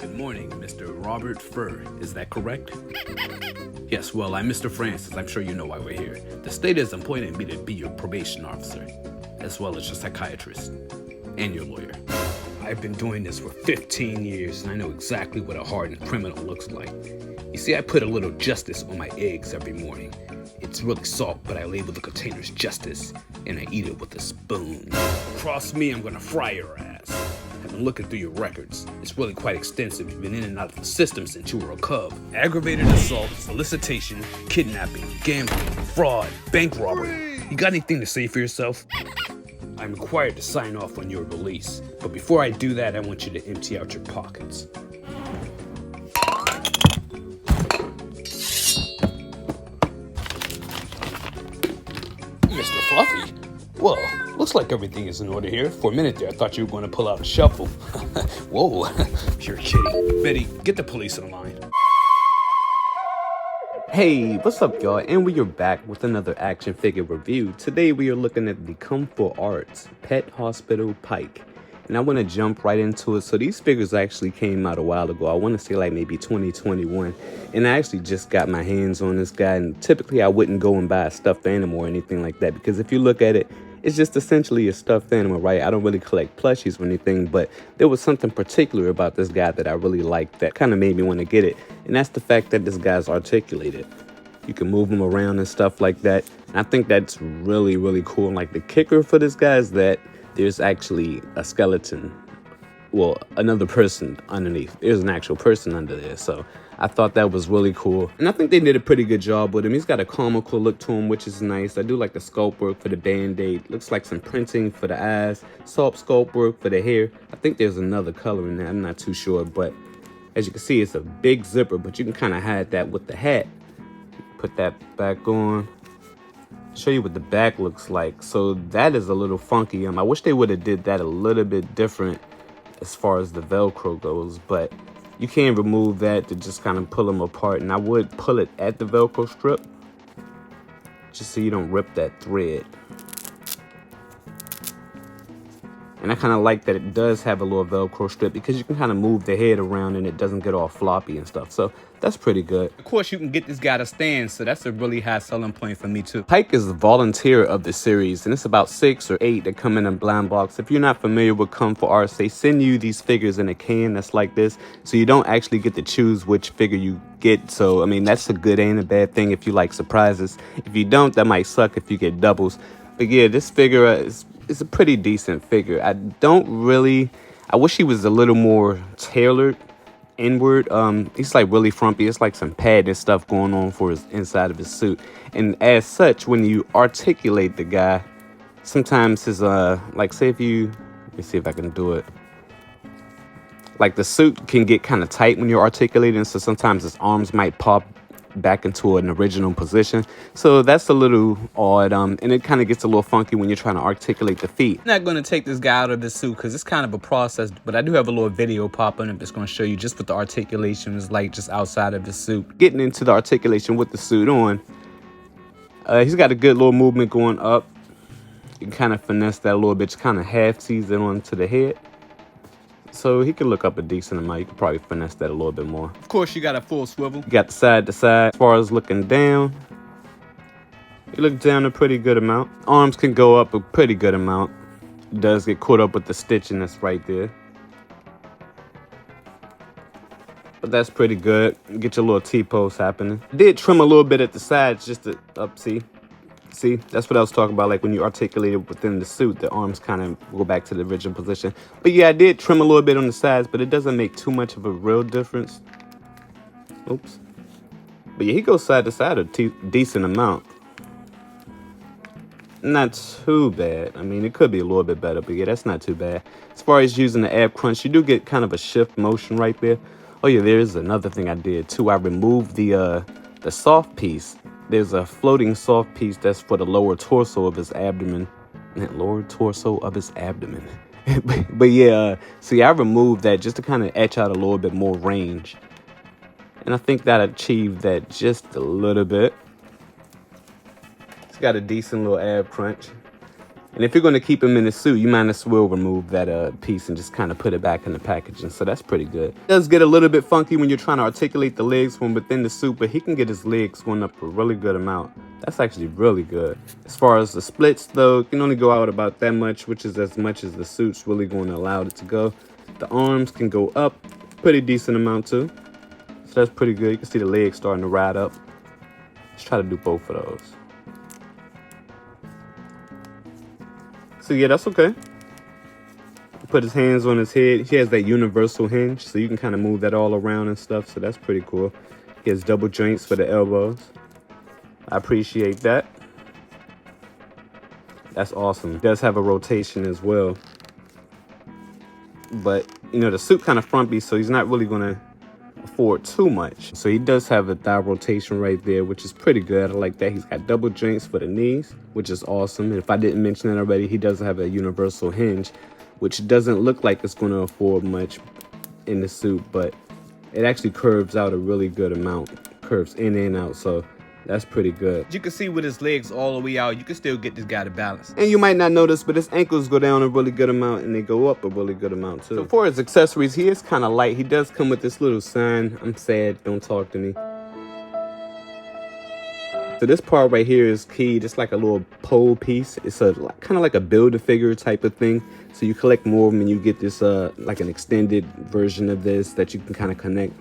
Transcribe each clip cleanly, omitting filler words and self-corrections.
Good morning, Mr. Robert Furr. Is that correct? Yes, well, I'm Mr. Francis. I'm sure you know why we're here. The state has appointed me to be your probation officer, as well as your psychiatrist and your lawyer. I've been doing this for 15 years, and I know exactly what a hardened criminal looks like. You see, I put a little justice on my eggs every morning. It's really salt, but I label the containers justice, and I eat it with a spoon. Cross me, I'm gonna fry your ass. I've been looking through your records. It's really quite extensive. You've been in and out of the system since you were a cub. Aggravated assault, solicitation, kidnapping, gambling, fraud, bank robbery. You got anything to say for yourself? I'm required to sign off on your release, but before I do that, I want you to empty out your pockets. Mr. Fluffy? Well, looks like everything is in order here. For a minute there, I thought you were going to pull out a shuffle. Whoa, pure kitty. Betty, get the police in line. Hey, what's up y'all, and we are back with another action figure review. Today we are looking at the Come4arts Pet Hospital Pike, and I want to jump right into it. So these figures actually came out a while ago. I want to say like maybe 2021, and I actually just got my hands on this guy. And typically I wouldn't go and buy a stuffed animal or anything like that, because if you look at it, it's just essentially a stuffed animal, right? I don't really collect plushies or anything, but there was something particular about this guy that I really liked that kind of made me want to get it. And that's the fact that this guy's articulated. You can move him around and stuff like that. And I think that's really, really cool. And like the kicker for this guy is that there's actually a skeleton. Well, another person underneath. There's an actual person under there. So I thought that was really cool. And I think they did a pretty good job with him. He's got a comical look to him, which is nice. I do like the sculpt work for the band-aid. Looks like some printing for the eyes. Soft sculpt work for the hair. I think there's another color in there. I'm not too sure. But as you can see, it's a big zipper, but you can kind of hide that with the hat. Put that back on. Show you what the back looks like. So that is a little funky. I wish they would have did that a little bit different as far as the Velcro goes, but you can remove that to just kind of pull them apart. And I would pull it at the Velcro strip just so you don't rip that thread. And I kind of like that it does have a little Velcro strip, because you can kind of move the head around and it doesn't get all floppy and stuff. So that's pretty good. Of course, you can get this guy to stand, so that's a really high selling point for me too. Pike is the volunteer of the series, and it's about 6 or 8 that come in a blind box. If you're not familiar with Come4arts, they send you these figures in a can that's like this, so you don't actually get to choose which figure you get. So, I mean, that's a good and a bad thing if you like surprises. If you don't, that might suck if you get doubles. But yeah, this figure is a pretty decent figure. I wish he was a little more tailored inward. He's like really frumpy. It's like some padded stuff going on for his inside of his suit. And as such, when you articulate the guy, sometimes his like say if you, let me see if I can do it. Like the suit can get kind of tight when you're articulating, so sometimes his arms might pop back into an original position. So that's a little odd, and it kind of gets a little funky when you're trying to articulate the feet. I'm not going to take this guy out of the suit because it's kind of a process, but I do have a little video popping up that's going to show you just what the articulation is like just outside of the suit. Getting into the articulation with the suit on, he's got a good little movement going up. You can kind of finesse that a little bit, just kind of half tease it onto the head. So he can look up a decent amount. You could probably finesse that a little bit more. Of course, you got a full swivel. You got the side to side. As far as looking down, you look down a pretty good amount. Arms can go up a pretty good amount. It does get caught up with the stitching that's right there. But that's pretty good. You get your little T-pose happening. I did trim a little bit at the sides just to up, see? See, that's what I was talking about, like when you articulate it within the suit, the arms kind of go back to the original position. But yeah, I did trim a little bit on the sides, but it doesn't make too much of a real difference. Oops. But yeah, he goes side to side a decent amount. Not too bad. I mean, it could be a little bit better, but yeah, that's not too bad. As far as using the ab crunch, you do get kind of a shift motion right there. Oh yeah, there's another thing I did too. I removed the soft piece. There's a floating soft piece that's for the lower torso of his abdomen. Lower torso of his abdomen. But yeah, see, I removed that just to kind of etch out a little bit more range. And I think that achieved that just a little bit. It's got a decent little ab crunch. And if you're going to keep him in the suit, you might as well remove that piece and just kind of put it back in the packaging. So that's pretty good. It does get a little bit funky when you're trying to articulate the legs from within the suit, but he can get his legs going up a really good amount. That's actually really good. As far as the splits, though, it can only go out about that much, which is as much as the suit's really going to allow it to go. The arms can go up pretty decent amount, too. So that's pretty good. You can see the legs starting to ride up. Let's try to do both of those. So yeah, that's okay. Put his hands on his head. He has that universal hinge, so you can kind of move that all around and stuff. So that's pretty cool. He has double joints for the elbows. I appreciate that. That's awesome. He does have a rotation as well. But, you know, the suit kind of frumpy, so he's not really going to afford too much. So he does have a thigh rotation right there, which is pretty good. I like that. He's got double joints for the knees, which is awesome. And if I didn't mention that already, he does have a universal hinge, which doesn't look like it's going to afford much in the suit, but it actually curves out a really good amount. Curves in and out, so that's pretty good. You can see with his legs all the way out, you can still get this guy to balance. And you might not notice, but his ankles go down a really good amount and they go up a really good amount too. So for his accessories, he is kind of light. He does come with this little sign, "I'm sad, don't talk to me." So this part right here is keyed. It's like a little pole piece. It's a kind of like a Build-A-Figure type of thing. So you collect more of them and you get this like an extended version of this that you can kind of connect.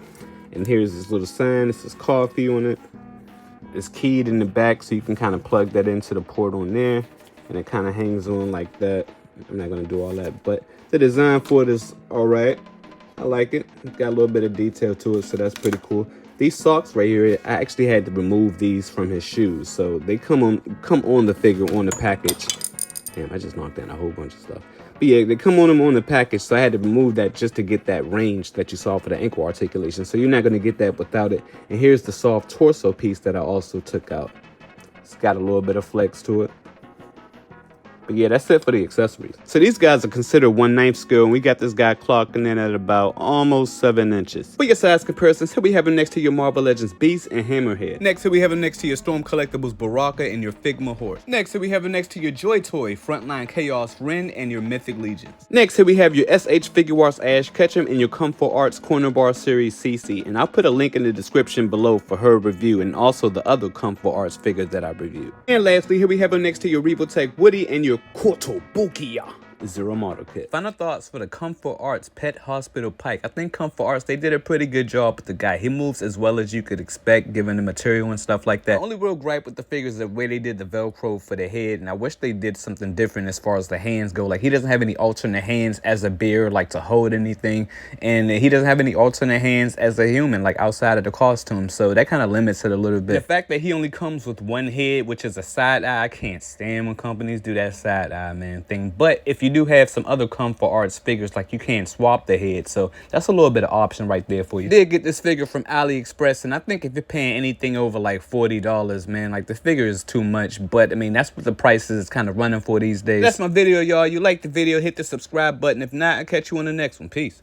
And here's this little sign. It says coffee on it. It's keyed in the back, so you can kind of plug that into the port on there, and it kind of hangs on like that. I'm not gonna do all that, but the design for it is all right. I like it. It's got a little bit of detail to it, so that's pretty cool. These socks right here, I actually had to remove these from his shoes, so they come on the figure on the package. Damn, I just knocked down a whole bunch of stuff. But yeah, they come on the package, so I had to remove that just to get that range that you saw for the ankle articulation. So you're not going to get that without it. And here's the soft torso piece that I also took out. It's got a little bit of flex to it. But yeah, that's it for the accessories. So these guys are considered 1/9 scale, and we got this guy clocking in at about almost 7 inches. For your size comparisons, here we have him next to your Marvel Legends Beast and Hammerhead. Next, here we have him next to your Storm Collectibles Baraka and your Figma Horse. Next, here we have him next to your Joy Toy Frontline Chaos Ren and your Mythic Legions. Next, here we have your SH BoArtTakeOver Ash Ketchum and your Come4arts Corner Bar Series CC. And I'll put a link in the description below for her review and also the other Come4arts figures that I reviewed. And lastly, here we have him next to your Revoltech Woody and your Kotobukiya Zero Model Kit. Final thoughts for the Come4arts Pet Hospital Pike. I think Come4arts, they did a pretty good job with the guy. He moves as well as you could expect given the material and stuff like that. The only real gripe with the figures is the way they did the Velcro for the head, and I wish they did something different as far as the hands go. Like, he doesn't have any alternate hands as a bear, like to hold anything, and he doesn't have any alternate hands as a human, like outside of the costume, so that kind of limits it a little bit. The fact that he only comes with one head, which is a side eye, I can't stand when companies do that side eye, man, thing. But if you do have some other Come4arts figures, like you can swap the head, so that's a little bit of option right there for you. I did get this figure from AliExpress, and I think if you're paying anything over like $40, man, like the figure is too much, but I mean, that's what the price is kind of running for these days. That's my video, y'all. You like the video, hit the subscribe button. If not, I'll catch you on the next one. Peace.